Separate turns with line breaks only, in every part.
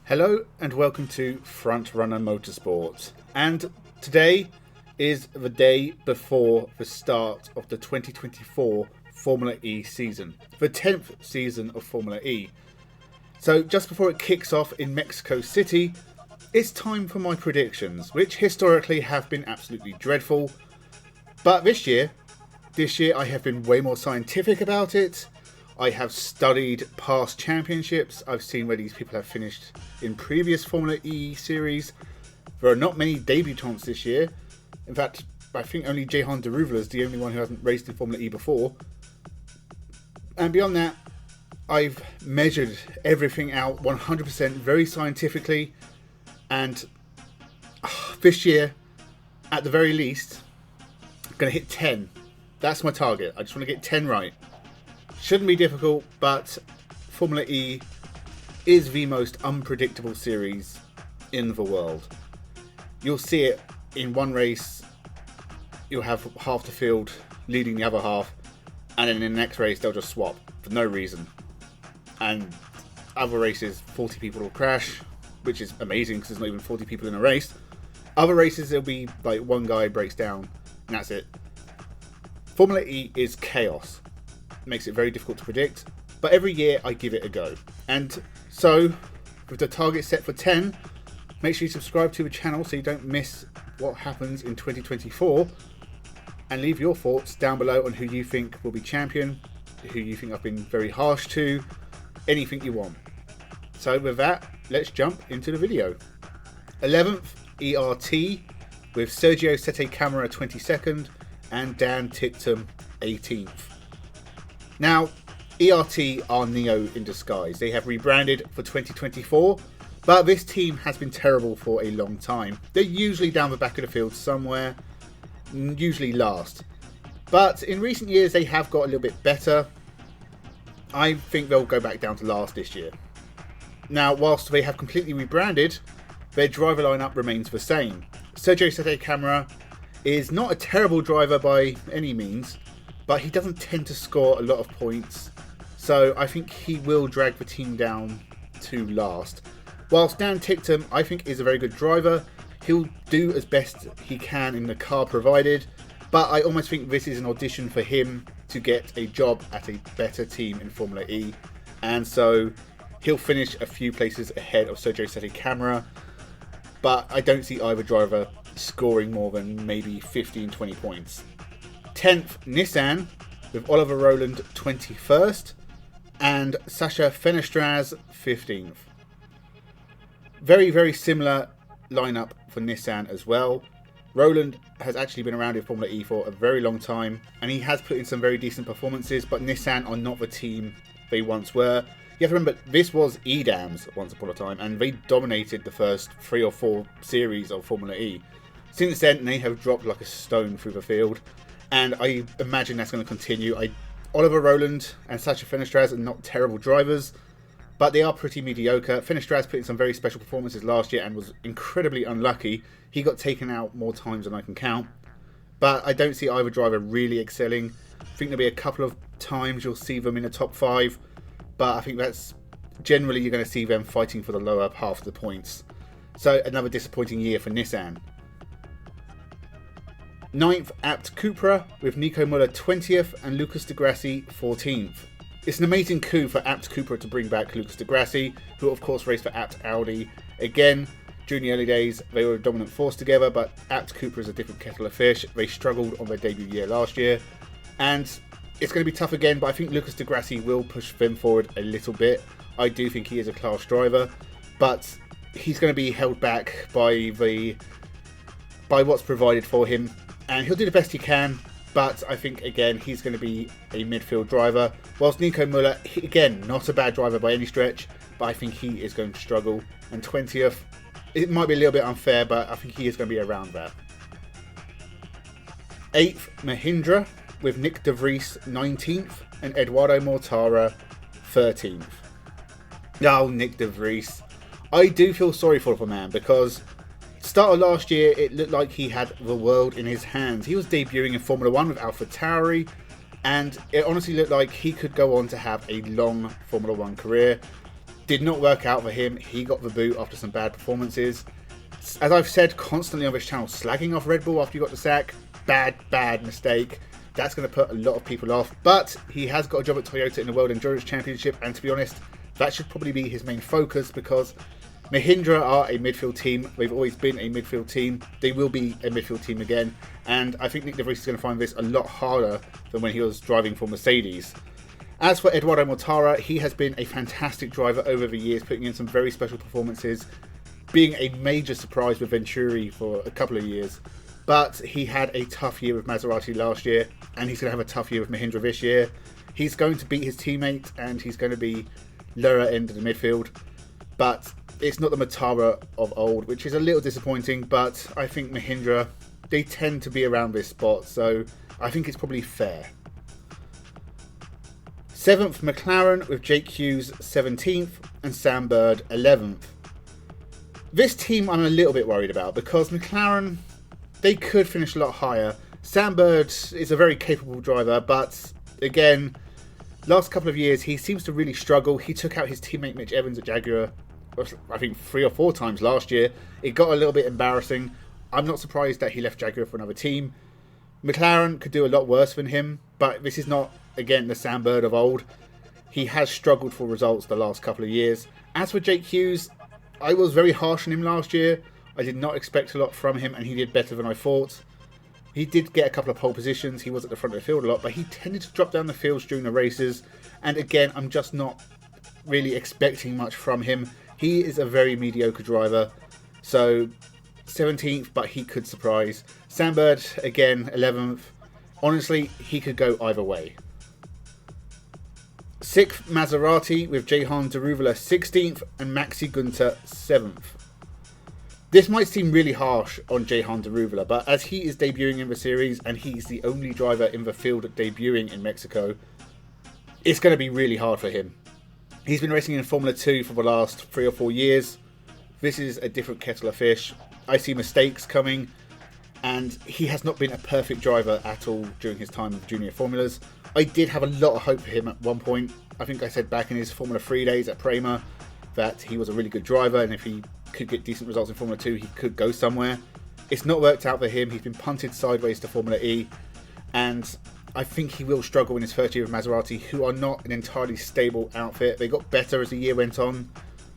Hello and welcome to Frontrunner Motorsport. And today is the day before the start of the 2024 Formula E season, the 10th season of Formula E. So just before it kicks off in Mexico City, it's time for my predictions, which historically have been absolutely dreadful. But this year I have been way more scientific about it. I have studied past championships. I've seen where these people have finished in previous Formula E series. There are not many debutants this year. In fact, I think only Jehan Daruvala is the only one who hasn't raced in Formula E before. And beyond that, I've measured everything out 100% very scientifically. And this year, at the very least, I'm going to hit 10. That's my target. I just want to get 10 right. Shouldn't be difficult, but Formula E is the most unpredictable series in the world. You'll see it in one race, you'll have half the field leading the other half, and then in the next race they'll just swap for no reason. And other races, 40 people will crash, which is amazing because there's not even 40 people in a race. Other races, it'll be like one guy breaks down, and that's it. Formula E is chaos. Makes it very difficult to predict, but every year I give it a go. And so, with the target set for 10, make sure you subscribe to the channel so you don't miss what happens in 2024, and leave your thoughts down below on who you think will be champion, who you think I've been very harsh to, anything you want. So with that, let's jump into the video. 11th, ERT, with Sergio Sette Camara 22nd and Dan Ticktum 18th. Now, ERT are Neo in disguise. They have rebranded for 2024, but this team has been terrible for a long time. They're usually down the back of the field somewhere, usually last. But in recent years, they have got a little bit better. I think they'll go back down to last this year. Now, whilst they have completely rebranded, their driver lineup remains the same. Sergio Sette Camara is not a terrible driver by any means, but he doesn't tend to score a lot of points, so I think he will drag the team down to last. Whilst Dan Ticktum, I think, is a very good driver. He'll do as best he can in the car provided, but I almost think this is an audition for him to get a job at a better team in Formula E, and so he'll finish a few places ahead of Sergio Sette Camara, but I don't see either driver scoring more than maybe 15-20 points. 10th, Nissan, with Oliver Rowland 21st and Sasha Fenestraz 15th. Very, very similar lineup for Nissan as well. Rowland has actually been around in Formula E for a very long time, and he has put in some very decent performances, but Nissan are not the team they once were. You have to remember, this was EDAMS once upon a time, and they dominated the first 3 or 4 series of Formula E. Since then, they have dropped like a stone through the field, and I imagine that's going to continue. Oliver Rowland and Sasha Fenestraz are not terrible drivers, but they are pretty mediocre. Fenestraz put in some very special performances last year and was incredibly unlucky. He got taken out more times than I can count, but I don't see either driver really excelling. I think there'll be a couple of times you'll see them in the top 5, but I think that's generally you're going to see them fighting for the lower half of the points. So another disappointing year for Nissan. 9th, Abt Cupra, with Nico Müller 20th and Lucas Di Grassi 14th. It's an amazing coup for Abt Cupra to bring back Lucas Di Grassi, who of course raced for Abt Audi. Again, during the early days, they were a dominant force together, but Abt Cupra is a different kettle of fish. They struggled on their debut year last year, and it's going to be tough again, but I think Lucas Di Grassi will push them forward a little bit. I do think he is a class driver, but he's going to be held back by what's provided for him. And he'll do the best he can, but I think, again, he's going to be a midfield driver. Whilst Nico Müller, again, not a bad driver by any stretch, but I think he is going to struggle. And 20th, it might be a little bit unfair, but I think he is going to be around there. 8th, Mahindra, with Nick De Vries 19th and Eduardo Mortara 13th. Oh, Nick De Vries. I do feel sorry for the man, because start of last year, it looked like he had the world in his hands. He was debuting in Formula 1 with AlphaTauri, and it honestly looked like he could go on to have a long Formula 1 career. Did not work out for him. He got the boot after some bad performances. As I've said constantly on this channel, slagging off Red Bull after you got the sack, bad mistake. That's going to put a lot of people off. But he has got a job at Toyota in the World Endurance Championship, and to be honest, that should probably be his main focus, because Mahindra are a midfield team. They've always been a midfield team. They will be a midfield team again. And I think Nick de Vries is going to find this a lot harder than when he was driving for Mercedes. As for Eduardo Mortara, he has been a fantastic driver over the years, putting in some very special performances, being a major surprise with Venturi for a couple of years. But he had a tough year with Maserati last year, and he's going to have a tough year with Mahindra this year. He's going to beat his teammate, and he's going to be lower end of the midfield. But it's not the Mortara of old, which is a little disappointing, but I think Mahindra, they tend to be around this spot, so I think it's probably fair. 7th, McLaren, with Jake Hughes 17th and Sam Bird 11th. This team I'm a little bit worried about, because McLaren, they could finish a lot higher. Sam Bird is a very capable driver, but again, last couple of years he seems to really struggle. He took out his teammate Mitch Evans at Jaguar, I think 3 or 4 times last year. It got a little bit embarrassing. I'm not surprised that he left Jaguar for another team. McLaren could do a lot worse than him, but this is not, again, the Sam Bird of old. He has struggled for results the last couple of years. As for Jake Hughes, I was very harsh on him last year. I did not expect a lot from him, and he did better than I thought. He did get a couple of pole positions. He was at the front of the field a lot, but he tended to drop down the fields during the races. And again, I'm just not really expecting much from him. He is a very mediocre driver. So 17th, but he could surprise. Sam Bird, again, 11th. Honestly, he could go either way. 6th, Maserati, with Jehan Daruvala 16th and Maxi Gunter 7th. This might seem really harsh on Jehan Daruvala, but as he is debuting in the series and he's the only driver in the field debuting in Mexico, it's going to be really hard for him. He's been racing in Formula 2 for the last 3 or 4 years. This is a different kettle of fish. I see mistakes coming, and he has not been a perfect driver at all during his time with junior formulas. I did have a lot of hope for him at one point. I think I said back in his Formula 3 days at Prema that he was a really good driver, and if he could get decent results in Formula 2, he could go somewhere. It's not worked out for him. He's been punted sideways to Formula E, and I think he will struggle in his first year with Maserati, who are not an entirely stable outfit. They got better as the year went on,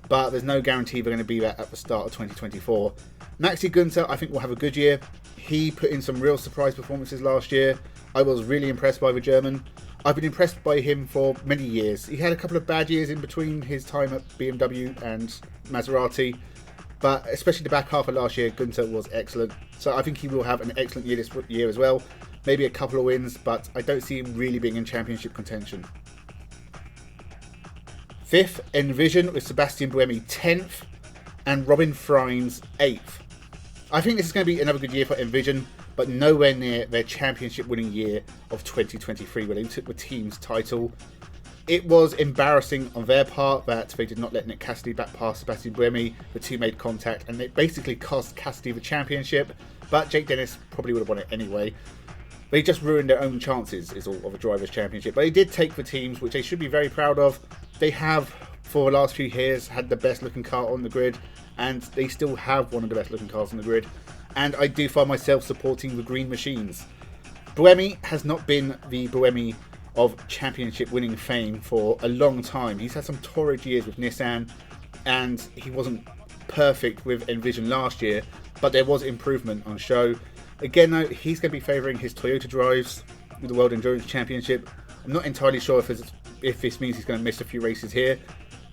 but there's no guarantee they're going to be that at the start of 2024. Maxi Gunter, I think, will have a good year. He put in some real surprise performances last year. I was really impressed by the German. I've been impressed by him for many years. He had a couple of bad years in between his time at BMW and Maserati, but especially the back half of last year, Gunter was excellent. So I think he will have an excellent year this year as well. Maybe a couple of wins, but I don't see him really being in championship contention. 5th, Envision, with Sebastian Buemi 10th and Robin Freins 8th. I think this is going to be another good year for Envision, but nowhere near their championship winning year of 2023 where they took the team's title. It was embarrassing on their part that they did not let Nick Cassidy back past Sebastian Buemi. The two made contact and it basically cost Cassidy the championship, but Jake Dennis probably would have won it anyway. They just ruined their own chances is all of a driver's championship, but they did take the teams, which they should be very proud of. They have, for the last few years, had the best looking car on the grid, and they still have one of the best looking cars on the grid. And I do find myself supporting the green machines. Buemi has not been the Buemi of championship winning fame for a long time. He's had some torrid years with Nissan, and he wasn't perfect with Envision last year, but there was improvement on show. Again though, he's going to be favouring his Toyota drives with the World Endurance Championship. I'm not entirely sure if this means he's going to miss a few races here,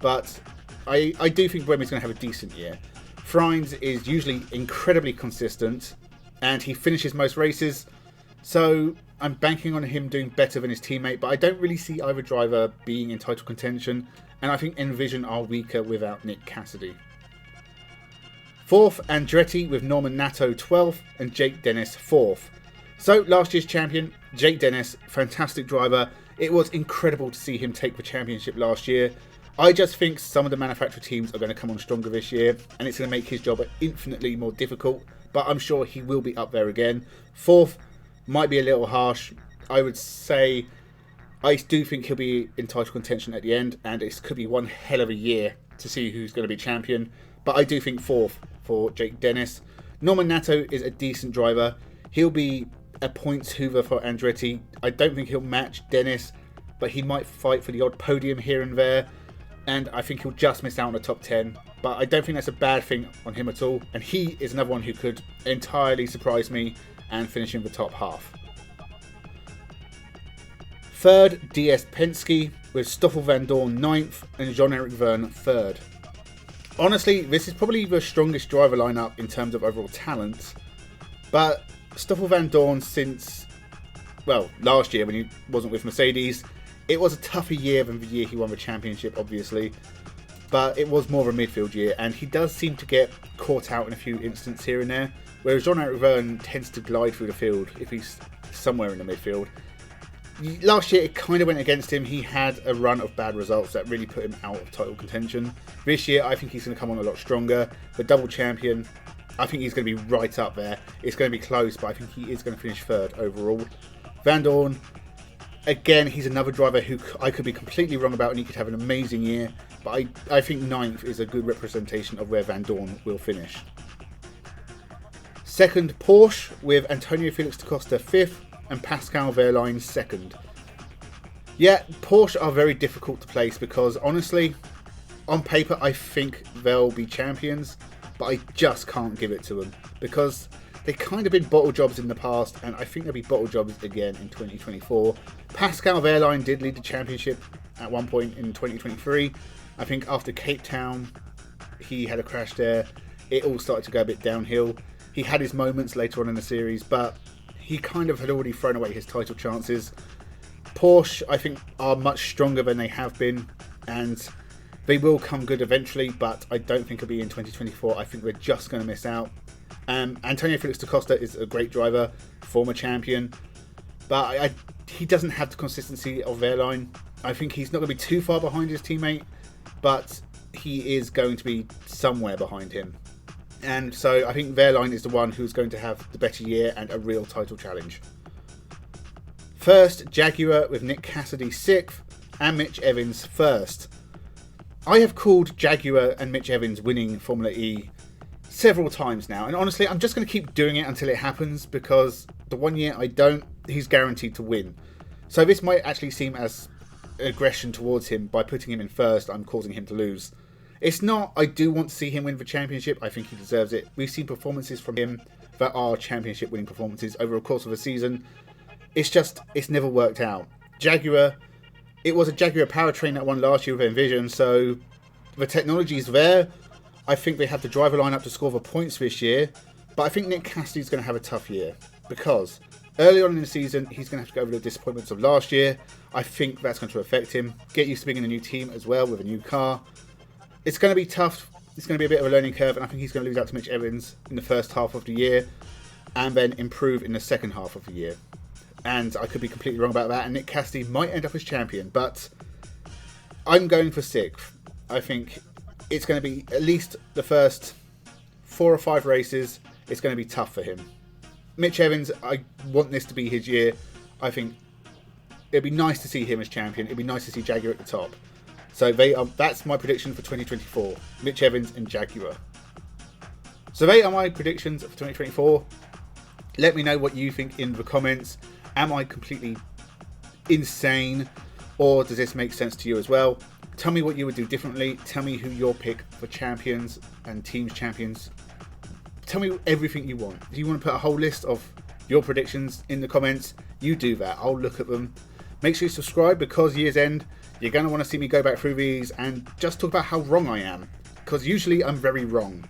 but I do think Buemi's going to have a decent year. Freins is usually incredibly consistent, and he finishes most races, so I'm banking on him doing better than his teammate, but I don't really see either driver being in title contention, and I think Envision are weaker without Nick Cassidy. 4th, Andretti, with Norman Nato 12th and Jake Dennis 4th. So last year's champion, Jake Dennis, fantastic driver. It was incredible to see him take the championship last year. I just think some of the manufacturer teams are going to come on stronger this year, and it's going to make his job infinitely more difficult, but I'm sure he will be up there again. 4th might be a little harsh. I would say I do think he'll be in title contention at the end, and it could be one hell of a year to see who's going to be champion. But I do think fourth for Jake Dennis. Norman Nato is a decent driver. He'll be a points hoover for Andretti. I don't think he'll match Dennis, but he might fight for the odd podium here and there. And I think he'll just miss out on the top 10. But I don't think that's a bad thing on him at all. And he is another one who could entirely surprise me and finish in the top half. Third, DS Penske, with Stoffel Vandor 9th and Jean-Eric Vergne 3rd. Honestly, this is probably the strongest driver lineup in terms of overall talent. But Stoffel Vandor, since, well, last year when he wasn't with Mercedes, it was a tougher year than the year he won the championship, obviously. But it was more of a midfield year, and he does seem to get caught out in a few instances here and there, whereas Jean-Eric Vergne tends to glide through the field if he's somewhere in the midfield. Last year it kind of went against him. He had a run of bad results that really put him out of title contention. This year I think he's going to come on a lot stronger. The double champion, I think he's going to be right up there. It's going to be close, but I think he is going to finish 3rd overall. Vandor, again, he's another driver who I could be completely wrong about and he could have an amazing year. But I think 9th is a good representation of where Vandor will finish. Second, Porsche, with Antonio Felix da Costa 5th and Pascal Wehrlein 2nd. Yeah, Porsche are very difficult to place because honestly, on paper I think they'll be champions, but I just can't give it to them because they've kind of been bottle jobs in the past and I think they'll be bottle jobs again in 2024. Pascal Wehrlein did lead the championship at one point in 2023. I think after Cape Town he had a crash there. It all started to go a bit downhill. He had his moments later on in the series, but he kind of had already thrown away his title chances. Porsche, I think, are much stronger than they have been, and they will come good eventually, but I don't think it'll be in 2024. I think we're just going to miss out. Antonio Felix da Costa is a great driver, former champion, but he doesn't have the consistency of Wehrlein. I think he's not going to be too far behind his teammate, but he is going to be somewhere behind him. And so I think Wehrlein is the one who's going to have the better year and a real title challenge. First, Jaguar with Nick Cassidy 6th and Mitch Evans 1st. I have called Jaguar and Mitch Evans winning Formula E several times now, and honestly I'm just going to keep doing it until it happens because the one year I don't, he's guaranteed to win. So this might actually seem as aggression towards him. By putting him in 1st, I'm causing him to lose. It's not. I do want to see him win the championship. I think he deserves it. We've seen performances from him that are championship winning performances over the course of a season. It's just, it's never worked out. Jaguar, it was a Jaguar powertrain that won last year with Envision, so the technology is there. I think they have the driver lineup to score the points this year, but I think Nick Cassidy's going to have a tough year because early on in the season he's going to have to go over the disappointments of last year. I think that's going to affect him. Get used to being in a new team as well with a new car. It's going to be tough. It's going to be a bit of a learning curve, and I think he's going to lose out to Mitch Evans in the first half of the year and then improve in the second half of the year. And I could be completely wrong about that, and Nick Cassidy might end up as champion, but I'm going for 6th. I think it's going to be at least the first 4 or 5 races. It's going to be tough for him. Mitch Evans, I want this to be his year. I think it'd be nice to see him as champion. It'd be nice to see Jaguar at the top. So that's my prediction for 2024. Mitch Evans and Jaguar. So they are my predictions for 2024. Let me know what you think in the comments. Am I completely insane, or does this make sense to you as well? Tell me what you would do differently. Tell me who your pick for champions and teams champions. Tell me everything you want. If you want to put a whole list of your predictions in the comments, you do that. I'll look at them. Make sure you subscribe because year's end, you're going to want to see me go back through these and just talk about how wrong I am, because usually I'm very wrong.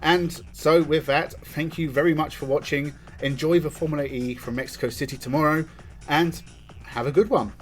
And so with that, thank you very much for watching. Enjoy the Formula E from Mexico City tomorrow and have a good one.